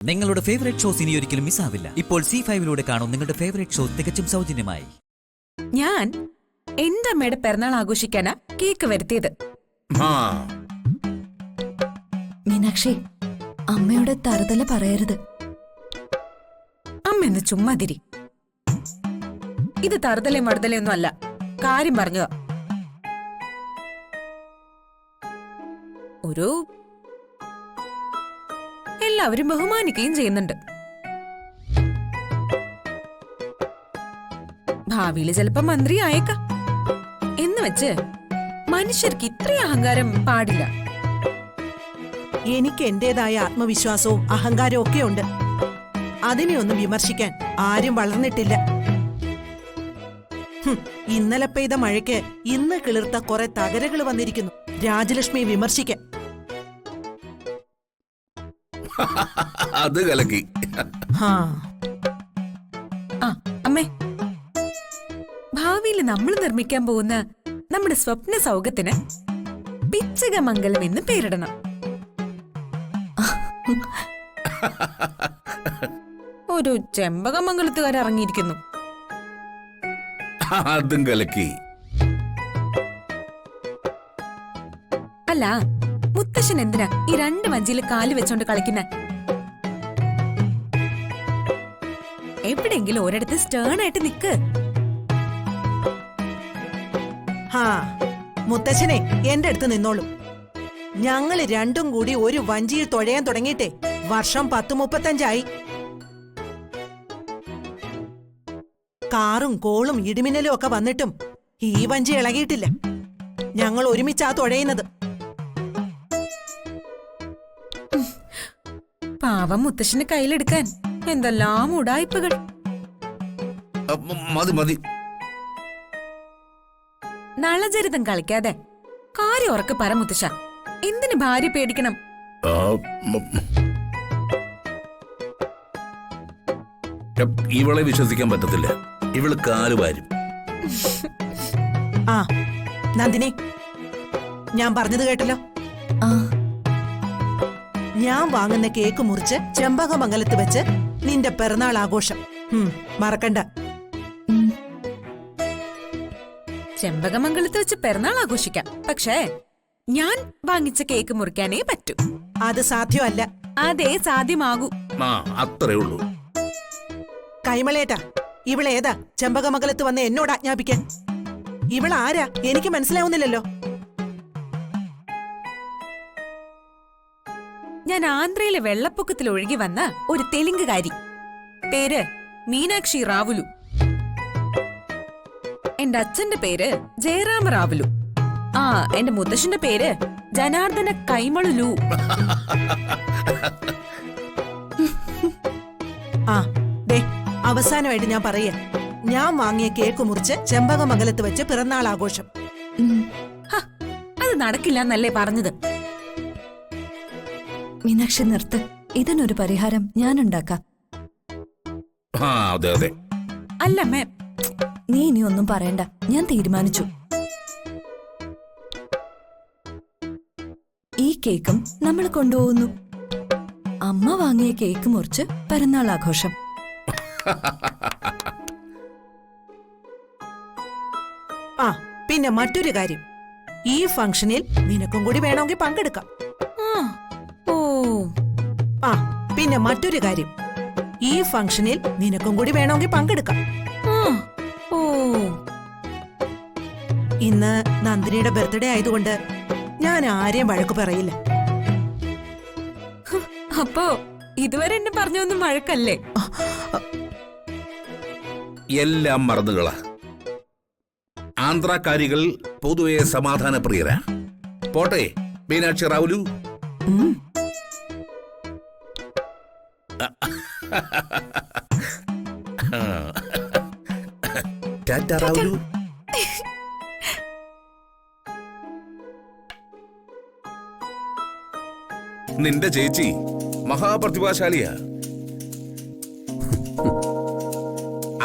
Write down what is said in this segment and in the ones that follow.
നിങ്ങളുടെ favourite shows ഇനി ഒരിക്കലും മിസ്സാവില്ല. ഇപ്പോൾ C5 കാണും നിങ്ങളുടെ ഫേവറേറ്റ് ഷോ തികച്ചും സൗജന്യമായി. ഞാൻ എന്റെ അമ്മയുടെ പിറന്നാൾ ആഘോഷിക്കാനാ കേക്ക് വരുത്തിയത്. മീനാക്ഷി, അമ്മയോട് തറുതല പറയരുത്. അമ്മ എന്ന് ചുമ്മാതിരി. ഇത് തറുതലയും മറുതലയൊന്നും അല്ല, കാര്യം പറഞ്ഞതാ. ഒരു എല്ലാവരും ബഹുമാനിക്കുകയും ചെയ്യുന്നുണ്ട്. ഭാവിയില് ചിലപ്പോ മന്ത്രി ആയേക്കാം. എന്ന് വെച്ച് മനുഷ്യർക്ക് ഇത്രയും അഹങ്കാരം പാടില്ല. എനിക്ക് എന്റേതായ ആത്മവിശ്വാസവും അഹങ്കാരവും ഒക്കെ ഉണ്ട്. അതിനെയൊന്നും വിമർശിക്കാൻ ആരും വളർന്നിട്ടില്ല. ഇന്നലെ പെയ്ത മഴയ്ക്ക് ഇന്ന് കിളിർത്ത കുറെ തകരകൾ വന്നിരിക്കുന്നു രാജലക്ഷ്മിയെ വിമർശിക്കാൻ. അത് കലക്കി. അമ്മേ, ഭാവിയിൽ നമ്മൾ നിർമ്മിക്കാൻ പോകുന്ന നമ്മുടെ സ്വപ്ന സൗഖ്യത്തിന് പിച്ചകമംഗലം എന്ന് പേരിടണം. ഒരു ചെമ്പകമംഗലത്തുകാർ ഇറങ്ങിയിരിക്കുന്നു. അതും കലക്കി. അല്ല, മുത്തശ്ശൻ എന്തിനാ ഈ രണ്ട് വഞ്ചിയിൽ കാല് വെച്ചോണ്ട് കളിക്കുന്ന? എവിടെയെങ്കിലും ഒരിടത്ത് സ്റ്റേൺ ആയിട്ട് നിക്ക്. മുത്തശ്ശനെ എന്റെ അടുത്ത് നിന്നോളും. ഞങ്ങള് രണ്ടും കൂടി ഒരു വഞ്ചിയിൽ തുഴയാൻ തുടങ്ങിയിട്ടേ വർഷം 10-35 കാറും കോളും ഇടിമിന്നലും ഒക്കെ വന്നിട്ടും ഈ വഞ്ചി ഇളകിയിട്ടില്ല. ഞങ്ങൾ ഒരുമിച്ചാ തുഴയുന്നത്. പാവം മുത്തശ്ശന് കയ്യിലെടുക്കാൻ എന്തെല്ലാം ഉടായ്പകൾ. മതി മതി. നളചരിതം കളിക്കാതെ കാര്യം ഉറക്കെ പറ മുത്തശ്ശ. എന്തിന് ഭാര്യ പേടിക്കണം? ഇവളെ വിശ്വസിക്കാൻ പറ്റത്തില്ല. ഇവള് കാലുവാരും. നന്ദിനി, ഞാൻ പറഞ്ഞത് കേട്ടല്ലോ. ഞാൻ വാങ്ങുന്ന കേക്ക് മുറിച്ച് ചെമ്പകമംഗലത്ത് വെച്ച് നിന്റെ പിറന്നാൾ ആഘോഷം മറക്കണ്ട. ചെമ്പകമംഗലത്ത് വെച്ച് പിറന്നാൾ ആഘോഷിക്കാം, പക്ഷേ ഞാൻ വാങ്ങിച്ച കേക്ക് മുറിക്കാനേ പറ്റൂ. അത് സാധ്യമല്ല. അതേ സാധ്യമാകൂ. അത്രേ ഉള്ളൂ. കൈമളേട്ടാ, ഇവളേതാ ചെമ്പകമംഗലത്ത് വന്ന് എന്നോട് ആജ്ഞാപിക്കാൻ? ഇവളാരാ എനിക്ക് മനസ്സിലാവുന്നില്ലല്ലോ. ഞാൻ ആന്ധ്രയിലെ വെള്ളപ്പൊക്കത്തിൽ ഒഴുകി വന്ന ഒരു തെലുങ്കുകാരി. പേര് മീനാക്ഷി റാവുലു. എന്റെ അച്ഛന്റെ പേര് ജയറാമ റാവുലു. എന്റെ മുത്തശ്ശന്റെ പേര് ജനാർദ്ദന കൈമളുലു. അവസാനമായിട്ട് ഞാൻ പറയാ, ഞാൻ വാങ്ങിയ കേക്ക് മുറിച്ച് ചെമ്പകമംഗലത്ത് വെച്ച് പിറന്നാൾ ആഘോഷം. അത് നടക്കില്ല എന്നല്ലേ പറഞ്ഞത്? മീനാക്ഷി, നിർത്ത്. ഇതിനൊരു പരിഹാരം ഞാൻ ഉണ്ടാക്കാം. അല്ല മേ, നീ ഇനി ഒന്നും പറയണ്ട. ഞാൻ തീരുമാനിച്ചു. ഈ കേക്കും നമ്മൾ കൊണ്ടുപോകുന്നു. അമ്മ വാങ്ങിയ കേക്ക് മുറിച്ച് പിറന്നാൾ ആഘോഷം. പിന്നെ മറ്റൊരു കാര്യം, ഈ ഫംഗ്ഷനിൽ നിനക്കും കൂടി വേണമെങ്കിൽ പങ്കെടുക്കാം. പിന്നെ മറ്റൊരു കാര്യം, ഈ ഫംഗ്ഷനിൽ നിനക്കും കൂടി വേണമെങ്കിൽ പങ്കെടുക്കാം. ഇന്ന് നന്ദിനിയുടെ ബർത്ത്ഡേ ആയതുകൊണ്ട് ഞാൻ ആരെയും വഴക്കു പറയില്ല. അപ്പോ ഇതുവരെ എന്നെ പറഞ്ഞൊന്നും വഴക്കല്ലേ? എല്ലാം മറന്നുകള. ആന്ധ്രാക്കാരികൾ പൊതുവെ സമാധാന പ്രിയരാ. പോട്ടെ മീനാക്ഷി റാവുലു. ടാറ്റ റാവുലു. നിന്റെ ചേച്ചി മഹാപ്രതിഭാശാലിയാ.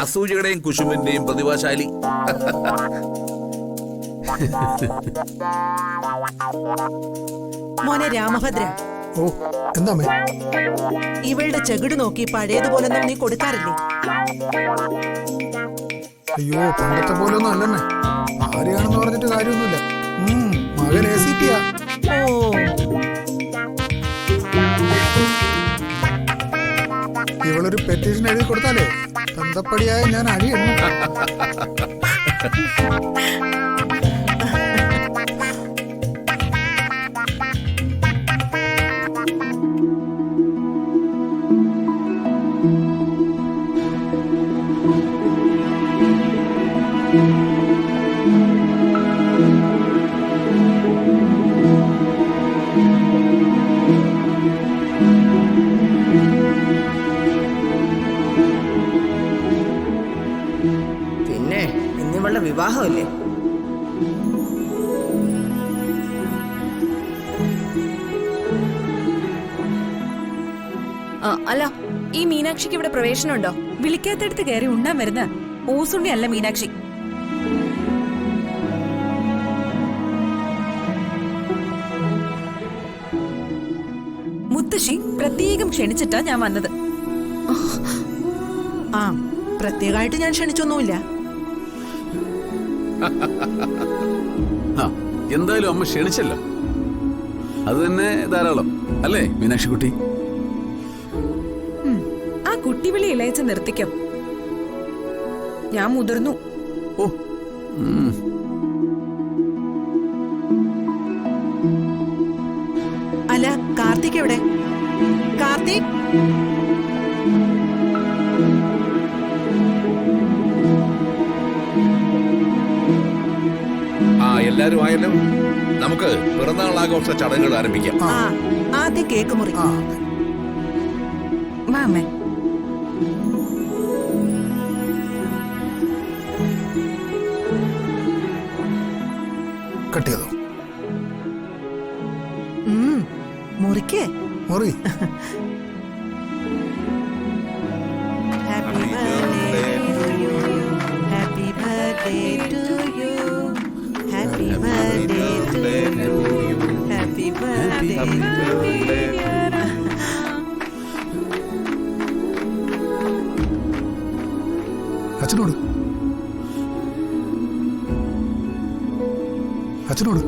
അസൂയയുടെയും കുശുമ്പിന്റെയും പ്രതിഭാശാലി. മോനെ രാമഭദ്ര, ഓ എന്താ അമ്മേ? ഇവളുടെ ചെകിട് നോക്കി പഴയതുപോലൊന്നും നീ കൊടുക്കാറില്ലേ? അയ്യോ പണ്ടത്തെ പോലെ ഒന്നും അല്ലെന്നെ. ആരെയാണെന്ന് പറഞ്ഞിട്ട് കാര്യമൊന്നുമില്ല. മകൻ ACP യാ. ഓ, ഇവളൊരു പെറ്റീഷൻ എഴുതി കൊടുത്താലേ തന്തപ്പടിയായ ഞാൻ അഴിയെണ്ണു. പിന്നെ ഇന്നിവളുടെ വിവാഹമല്ലേ? അല്ല, ഈ മീനാക്ഷിക്ക് ഇവിടെ പ്രവേശനമുണ്ടോ? വിളിക്കാത്തടുത്ത് കയറി ഉണ്ണാൻ വരുന്ന ഓസുണ്ണി അല്ല മീനാക്ഷി. മുത്തശ്ശി പ്രത്യേകം ക്ഷണിച്ചിട്ടാ ഞാൻ വന്നത്. ആ, പ്രത്യേകമായിട്ട് ഞാൻ ക്ഷണിച്ചൊന്നുമില്ല. എന്തായാലും അമ്മ ക്ഷണിച്ചല്ലോ, അത് തന്നെ ധാരാളം അല്ലേ മീനാക്ഷി കുട്ടി? ആ കുട്ടിവിളി ഇളയച്ച് നിർത്തിക്കോ. ഞാൻ മുതിർന്നു. ഓ അല്ല, കാർത്തിക് എവിടെ? കാർത്തിക്, എല്ലാരും ആയല്ലോ. നമുക്ക് പിറന്നാൾ ആഘോഷ ചടങ്ങുകൾ ആരംഭിക്കാം. ആ, ആദ്യം കേക്ക് മുറി. മാമേ, കട്ട് ചെയ്തോ? മുറിക്കേ. മുറി. Happy birthday to you, happy birthday to you, happy birthday to you, happy birthday. അച്ഛനോട് അച്ഛനോട്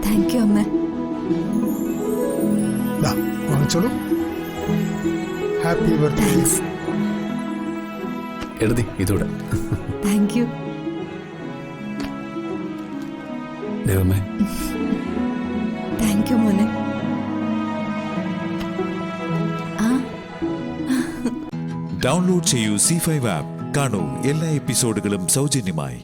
താങ്ക് യു അമ്മ. വാങ്ങിച്ചോളൂ. Happy birthday. താങ്ക്സ്. എഴുതി ഇതൂടെ. Thank you. ദൈവമേ. താങ്ക് യു മോനെ. ഡൗൺലോഡ് ചെയ്യൂ C5 ആപ്പ്. കാണൂ എല്ലാ എപ്പിസോഡുകളും സൗജന്യമായി.